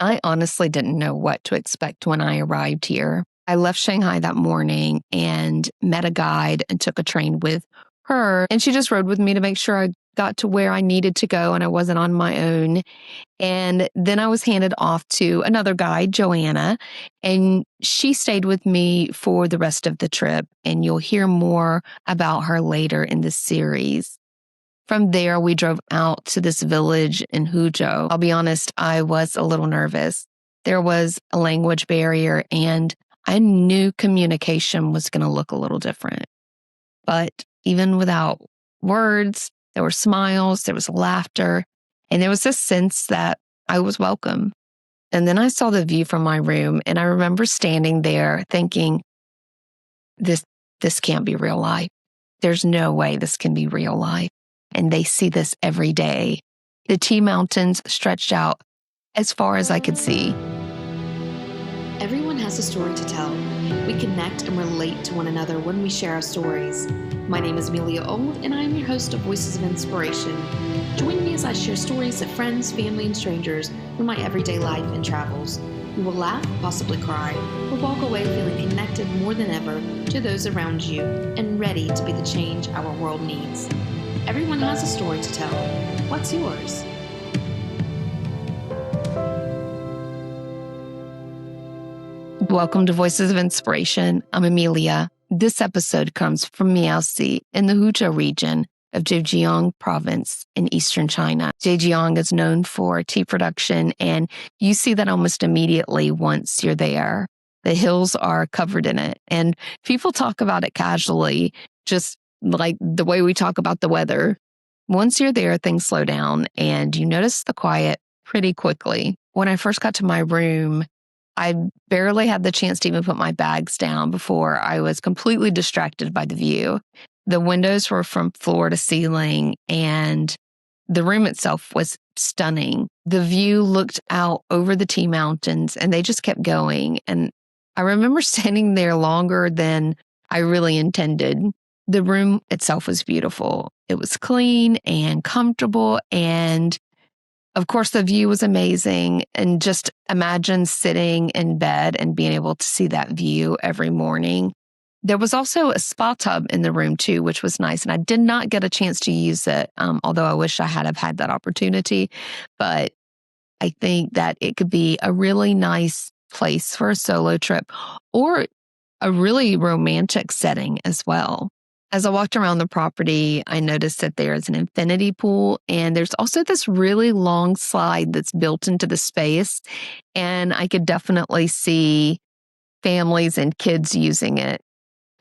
I honestly didn't know what to expect when I arrived here. I left Shanghai that morning and met a guide and took a train with her. And she just rode with me to make sure I got to where I needed to go and I wasn't on my own. And then I was handed off to another guide, Joanna, and she stayed with me for the rest of the trip. And you'll hear more about her later in the series. From there, we drove out to this village in Huzhou. I'll be honest, I was a little nervous. There was a language barrier, and I knew communication was going to look a little different. But even without words, there were smiles, there was laughter, and there was this sense that I was welcome. And then I saw the view from my room, and I remember standing there thinking, this can't be real life. There's no way this can be real life. And they see this every day. The tea mountains stretched out as far as I could see. Everyone has a story to tell. We connect and relate to one another when we share our stories. My name is Amelia Old, and I am your host of Voices of Inspiration. Join me as I share stories of friends, family, and strangers from my everyday life and travels. You will laugh, possibly cry, or walk away feeling connected more than ever to those around you and ready to be the change our world needs. Everyone has a story to tell. What's yours? Welcome to Voices of Inspiration. I'm Amelia. This episode comes from Miaoxi in the Huzhou region of Zhejiang Province in eastern China. Zhejiang is known for tea production, and you see that almost immediately once you're there. The hills are covered in it, and people talk about it casually, just like the way we talk about the weather. Once you're there, things slow down and you notice the quiet pretty quickly. When I first got to my room, I barely had the chance to even put my bags down before I was completely distracted by the view. The windows were from floor to ceiling, and the room itself was stunning. The view looked out over the tea mountains, and they just kept going. And I remember standing there longer than I really intended. The room itself was beautiful. It was clean and comfortable, and of course, the view was amazing. And just imagine sitting in bed and being able to see that view every morning. There was also a spa tub in the room too, which was nice. And I did not get a chance to use it, although I wish I had have had that opportunity. But I think that it could be a really nice place for a solo trip or a really romantic setting as well. As I walked around the property, I noticed that there's an infinity pool, and there's also this really long slide that's built into the space. And I could definitely see families and kids using it.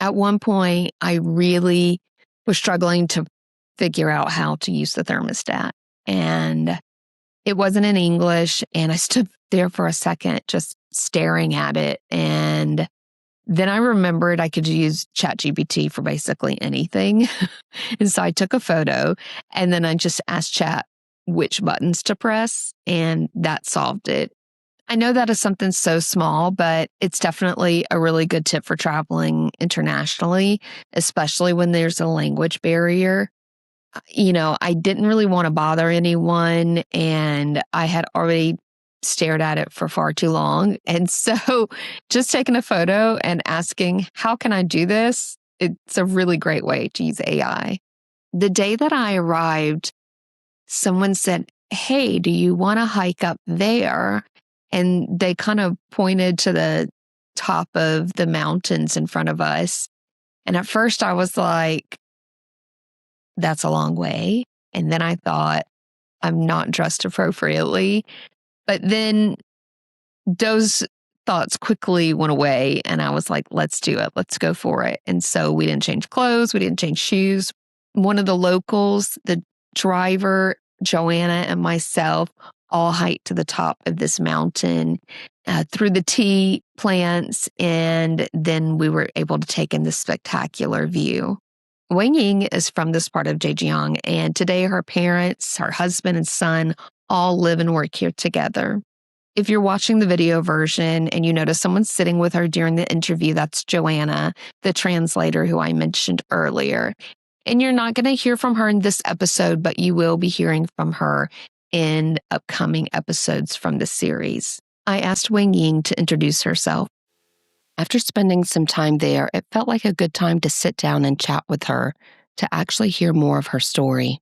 At one point, I really was struggling to figure out how to use the thermostat. And it wasn't in English. And I stood there for a second just staring at it. And then I remembered I could use ChatGPT for basically anything. And so I took a photo and then I just asked Chat which buttons to press, and that solved it. I know that is something so small, but it's definitely a really good tip for traveling internationally, especially when there's a language barrier. I didn't really want to bother anyone, and I had already stared at it for far too long. And so just taking a photo and asking, how can I do this? It's a really great way to use AI. The day that I arrived, someone said, hey, do you want to hike up there? And they kind of pointed to the top of the mountains in front of us. And at first I was like, that's a long way. And then I thought, I'm not dressed appropriately. But then those thoughts quickly went away, and I was like, let's do it. Let's go for it. And so we didn't change clothes. We didn't change shoes. One of the locals, the driver, Joanna, and myself all hiked to the top of this mountain through the tea plants, and then we were able to take in this spectacular view. Wang Ying is from this part of Zhejiang, and today her parents, her husband and son all live and work here together. If you're watching the video version and you notice someone sitting with her during the interview, that's Joanna, the translator who I mentioned earlier. And you're not going to hear from her in this episode, but you will be hearing from her in upcoming episodes from the series. I asked Wang Ying to introduce herself. After spending some time there, it felt like a good time to sit down and chat with her to actually hear more of her story.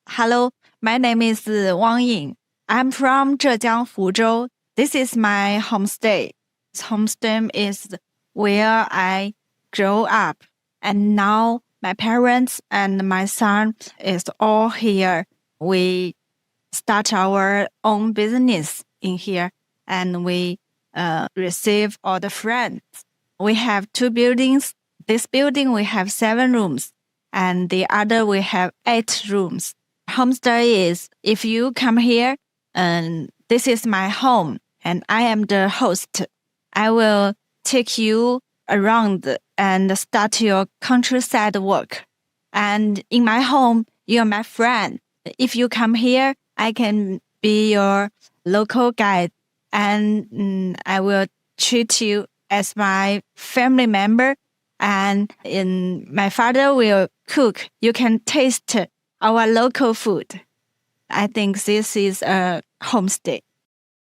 Hello, my name is Wang Ying. I'm from Zhejiang, Huzhou. This is my homestay. Homestay is where I grew up, and now my parents and my son is all here. We start our own business in here, and we receive all the friends. We have 2 buildings. This building we have 7 rooms, and the other we have 8 rooms. Homestay is if you come here, and this is my home, and I am the host. I will take you around and start your countryside work. And in my home, you're my friend. If you come here, I can be your local guide, and I will treat you as my family member. And my father will cook. You can taste our local food. I think this is a homestay.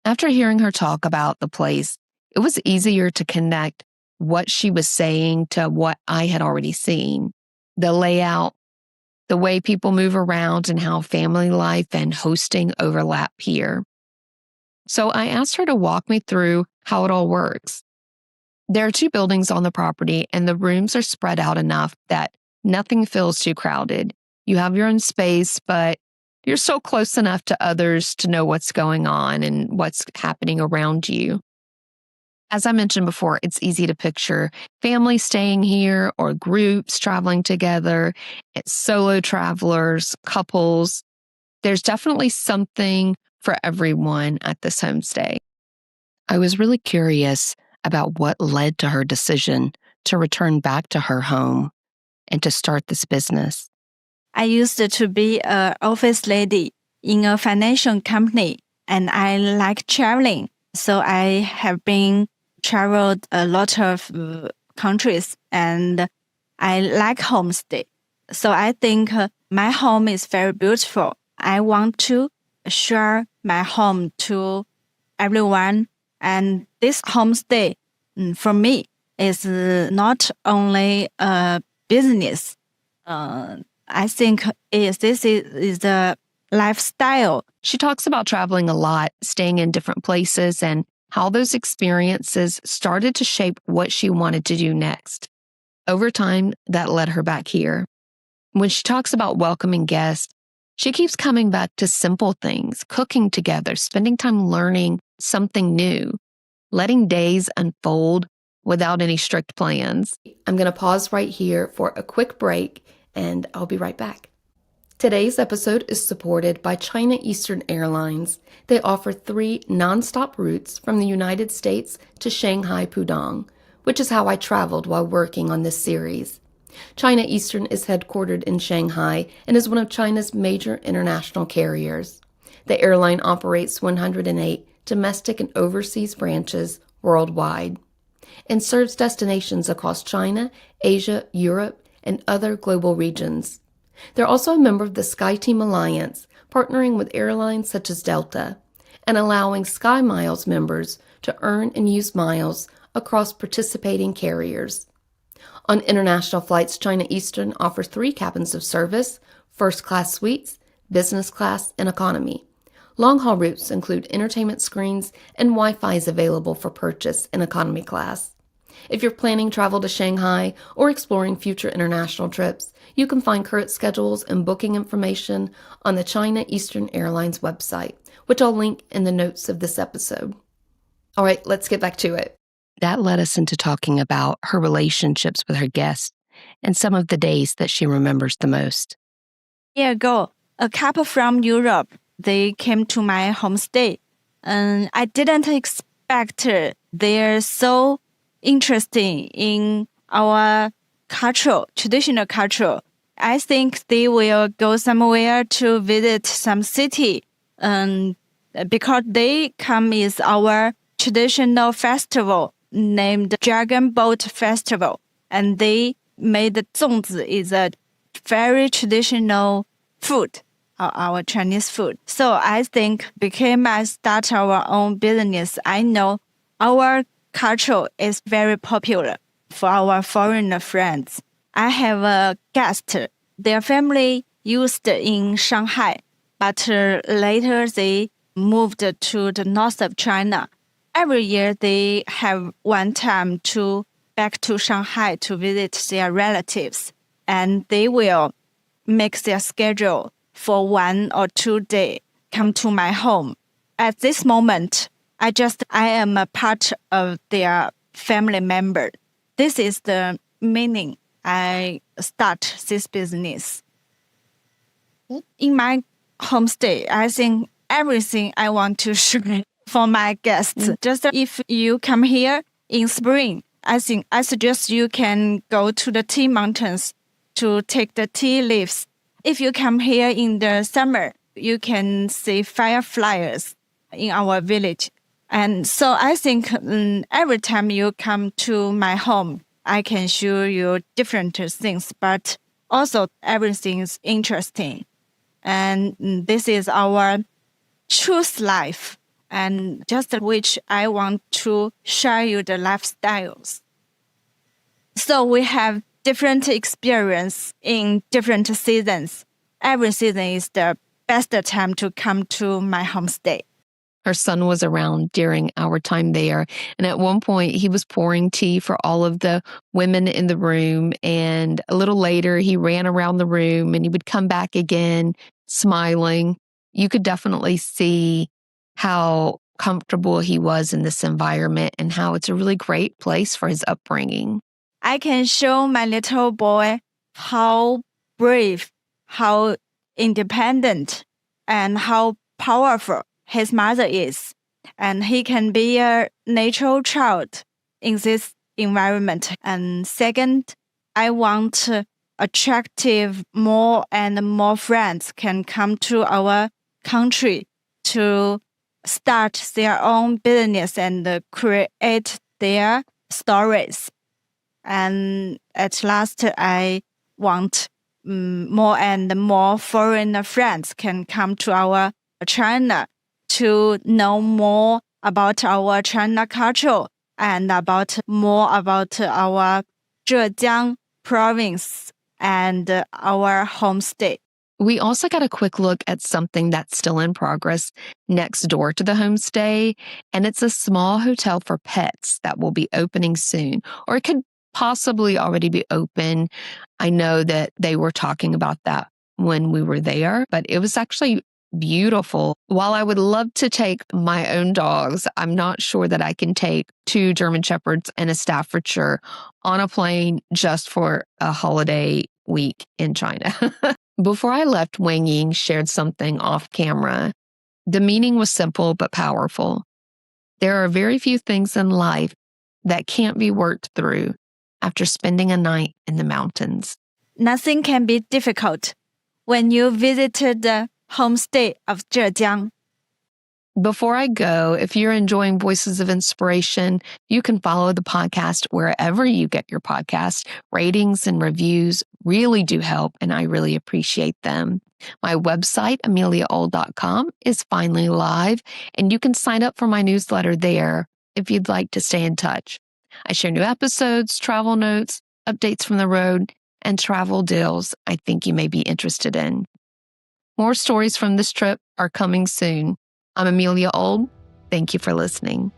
After hearing her talk about the place, it was easier to connect what she was saying to what I had already seen. The layout, the way people move around, and how family life and hosting overlap here. So I asked her to walk me through how it all works. There are 2 buildings on the property, and the rooms are spread out enough that nothing feels too crowded. You have your own space, but you're still close enough to others to know what's going on and what's happening around you. As I mentioned before, it's easy to picture families staying here or groups traveling together. It's solo travelers, couples. There's definitely something for everyone at this homestay. I was really curious about what led to her decision to return back to her home and to start this business. I used to be an office lady in a financial company, and I like traveling. So I have been traveled a lot of countries, and I like homestay. So I think my home is very beautiful. I want to share my home to everyone. And this homestay, for me, is not only a business. I think this is a lifestyle. She talks about traveling a lot, staying in different places, and how those experiences started to shape what she wanted to do next. Over time, that led her back here. When she talks about welcoming guests, she keeps coming back to simple things, cooking together, spending time learning something new, letting days unfold without any strict plans. I'm going to pause right here for a quick break, and I'll be right back. Today's episode is supported by China Eastern Airlines. They offer 3 nonstop routes from the United States to Shanghai, Pudong, which is how I traveled while working on this series. China Eastern is headquartered in Shanghai and is one of China's major international carriers. The airline operates 108 domestic and overseas branches worldwide and serves destinations across China, Asia, Europe, and other global regions. They're also a member of the SkyTeam Alliance, partnering with airlines such as Delta and allowing SkyMiles members to earn and use miles across participating carriers. On international flights, China Eastern offers 3 cabins of service: first-class suites, business class, and economy. Long-haul routes include entertainment screens and Wi-Fi is available for purchase in economy class. If you're planning travel to Shanghai or exploring future international trips, you can find current schedules and booking information on the China Eastern Airlines website, which I'll link in the notes of this episode. All right, let's get back to it. That led us into talking about her relationships with her guests and some of the days that she remembers the most. A year ago, a couple from Europe, they came to my homestay, and I didn't expect they're so interested in our traditional culture. I think they will go somewhere to visit some city, because they come is our traditional festival named Dragon Boat Festival, and they made zongzi is a very traditional food. our Chinese food. So I think because I start our own business, I know our culture is very popular for our foreigner friends. I have a guest, their family used in Shanghai, but later they moved to the north of China. Every year they have one time to back to Shanghai to visit their relatives, and they will make their schedule for 1 or 2 days, come to my home. At this moment, I am a part of their family member. This is the meaning I start this business. In my homestay, I think everything I want to share for my guests. Just if you come here in spring, I suggest you can go to the tea mountains to take the tea leaves. If you come here in the summer, you can see fireflies in our village. And so I think every time you come to my home, I can show you different things, but also everything is interesting. And this is our truth life, and just which I want to share you the lifestyles. So we have different experience in different seasons. Every season is the best time to come to my homestay. Her son was around during our time there. And at one point, he was pouring tea for all of the women in the room. And a little later, he ran around the room and he would come back again, smiling. You could definitely see how comfortable he was in this environment and how it's a really great place for his upbringing. I can show my little boy how brave, how independent, and how powerful his mother is. And he can be a natural child in this environment. And second, I want attractive more and more friends can come to our country to start their own business and create their stories. And at last, I want more and more foreign friends can come to our China to know more about our China culture and more about our Zhejiang Province and our homestay. We also got a quick look at something that's still in progress next door to the homestay, and it's a small hotel for pets that will be opening soon, or it could possibly already be open. I know that they were talking about that when we were there, but it was actually beautiful. While I would love to take my own dogs, I'm not sure that I can take 2 German Shepherds and a Staffordshire on a plane just for a holiday week in China. Before I left, Wang Ying shared something off camera. The meaning was simple but powerful. There are very few things in life that can't be worked through after spending a night in the mountains. Nothing can be difficult when you visited the homestay of Zhejiang. Before I go, if you're enjoying Voices of Inspiration, you can follow the podcast wherever you get your podcast. Ratings and reviews really do help, and I really appreciate them. My website, ameliaold.com, is finally live, and you can sign up for my newsletter there if you'd like to stay in touch. I share new episodes, travel notes, updates from the road, and travel deals I think you may be interested in. More stories from this trip are coming soon. I'm Amelia Old. Thank you for listening.